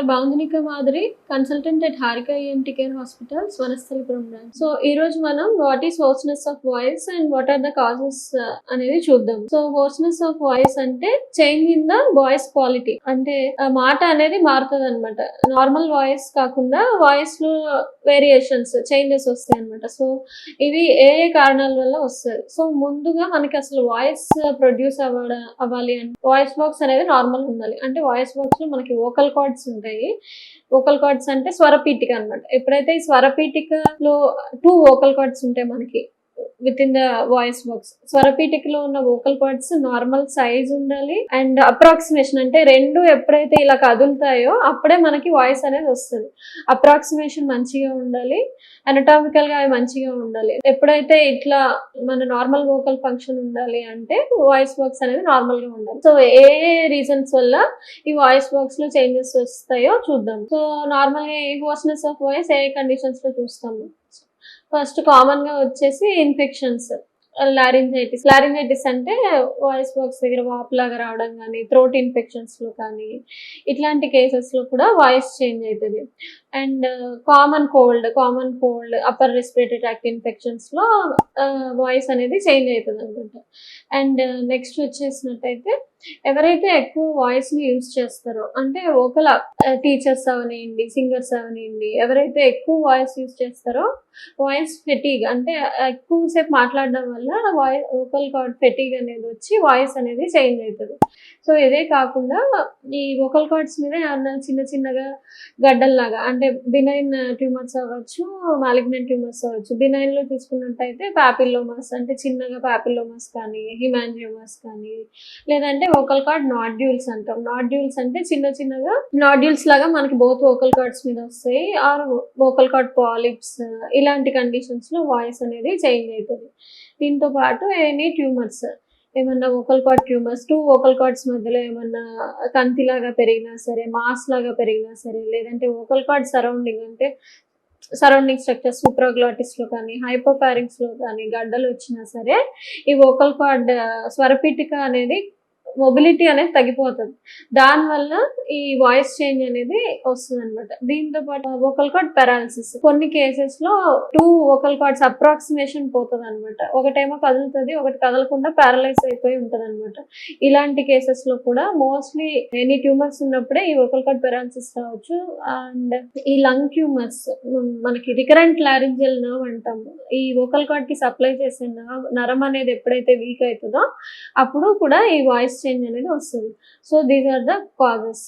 Dr. Bhavnika Madhuri, consultant at Harika ENT Care Hospitals, Vanasthalipuram branch. So, ee roju manam what is hoarseness of voice and what are the causes అనేది చూద్దాం. So hoarseness of voice అంటే change in the voice quality, అంటే మాట అనేది మారుతుంది అనమాట. Normal voice కాకుండా voice లో వేరియేషన్స్ చేంజెస్ వస్తాయి అనమాట. సో ఇవి ఏ ఏ కారణాల వల్ల వస్తుంది. సో ముందుగా మనకి అసలు వాయిస్ ప్రొడ్యూస్ అవ్వాలి అంటే వాయిస్ బాక్స్ అనేది నార్మల్ ఉండాలి. అంటే వాయిస్ బాక్స్ లో మనకి వోకల్ కార్డ్స్ ఉంటాయి. వోకల్ కార్డ్స్ అంటే స్వరపీఠిక అనమాట. ఎప్పుడైతే ఈ స్వరపీఠికలో 2 వోకల్ కార్డ్స్ ఉంటాయి మనకి within the voice box. స్వరపీఠికలో ఉన్న వోకల్ కార్డ్స్ నార్మల్ సైజ్ ఉండాలి అండ్ అప్రాక్సిమేషన్, అంటే రెండు ఎప్పుడైతే ఇలా కదులుతాయో అప్పుడే మనకి వాయిస్ అనేది వస్తుంది. అప్రాక్సిమేషన్ మంచిగా ఉండాలి, అనటామికల్ గా మంచిగా ఉండాలి. ఎప్పుడైతే ఇట్లా మన నార్మల్ వోకల్ ఫంక్షన్ ఉండాలి అంటే వాయిస్ బాక్స్ అనేది నార్మల్ గా ఉండాలి. సో ఏ రీజన్స్ వల్ల ఈ వాయిస్ బాక్స్ లో చేంజెస్ వస్తాయో చూద్దాం. సో నార్మల్ గా hoarseness of voice A conditions లో చూస్తాము. ఫస్ట్ కామన్ గా వచ్చేసి ఇన్ఫెక్షన్స్, లారింజైటిస్ అంటే వాయిస్ బాక్స్ దగ్గర వాపు లాగా రావడం కానీ, థ్రోట్ ఇన్ఫెక్షన్స్ లో కానీ, ఇట్లాంటి కేసెస్ లో కూడా వాయిస్ చేంజ్ అవుతుంది. And common cold, upper respiratory tract infections లో వాయిస్ అనేది చేంజ్ అవుతుంది అనమాట. అండ్ నెక్స్ట్ వచ్చేసినట్టయితే ఎవరైతే ఎక్కువ వాయిస్ ని యూజ్ చేస్తారో, అంటే ఒకల టీచర్స్ అవనివ్వండి, సింగర్స్ అవనివ్వండి, ఎవరైతే ఎక్కువ వాయిస్ యూజ్ చేస్తారో వాయిస్ ఫెటీగ్, అంటే ఎక్కువసేపు మాట్లాడడం వల్ల వోకల్ కార్డ్ ఫెటీగ్ అనేది వచ్చి వాయిస్ అనేది చేంజ్ అవుతుంది. సో ఇదే కాకుండా ఈ వోకల్ కార్డ్స్ మీద ఏమన్నా చిన్నగా గడ్డల్లాగా, అంటే బినైన్ ట్యూమర్స్ అవ్వచ్చు, మాలిగ్నెంట్ ట్యూమర్స్ అవ్వచ్చు. బినైన్ లో చూసుకున్నట్టయితే పాపిల్లోమాస్, అంటే చిన్నగా పాపిల్లోమాస్ కానీ, హిమాంజియోమాస్ కానీ, లేదంటే వోకల్ కార్డ్ నాడ్యూల్స్ అంటాం. నాడ్యూల్స్ అంటే చిన్నగా నాడ్యూల్స్ లాగా మనకి బోత్ వోకల్ కార్డ్స్ మీద వస్తాయి. ఆర్ వోకల్ కార్డ్ పాలిప్స్, ఇలాంటి కండిషన్స్ లో వాయిస్ అనేది చేంజ్ అవుతుంది. దీంతో పాటు ఎనీ ట్యూమర్స్, ఏమన్నా vocal cord tumours 2 vocal cords మధ్యలో ఏమన్నా కంతిలాగా పెరిగినా సరే, మాస్ లాగా పెరిగినా సరే, లేదంటే వోకల్ కార్డ్ సరౌండింగ్, అంటే సరౌండింగ్ స్ట్రక్చర్ సూప్రాగ్లాటిస్ లో కానీ, హైపోఫారింగ్స్ లో కానీ గడ్డలు వచ్చినా సరే, ఈ వోకల్ కార్డ్ స్వరపీఠిక అనేది మొబిలిటీ అనేది తగ్గిపోతుంది. దానివల్ల ఈ వాయిస్ చేంజ్ అనేది వస్తుంది అనమాట. దీంతో పాటు వోకల్ కార్డ్ పెరాలసిస్, కొన్ని కేసెస్ లో 2 వోకల్ కార్డ్స్ అప్రాక్సిమేషన్ పోతుంది అనమాట. ఒకటేమో కదులుతుంది, ఒకటి కదలకుండా పారలైజ్ అయిపోయి ఉంటది అనమాట. ఇలాంటి కేసెస్ లో కూడా మోస్ట్లీ ఎనీ ట్యూమర్స్ ఉన్నప్పుడే ఈ వోకల్ కార్డ్ పెరాలసిస్ రావచ్చు. అండ్ ఈ లంగ్ ట్యూమర్స్, మనకి రికరెంట్ లారింజియల్ నర్వ్ అంటాము. ఈ వోకల్ కార్డ్ కి సప్లై చేసే నరం అనేది ఎప్పుడైతే వీక్ అవుతుందో అప్పుడు కూడా ఈ వాయిస్ చేంజ్ అనేది వస్తుంది. So these are the causes.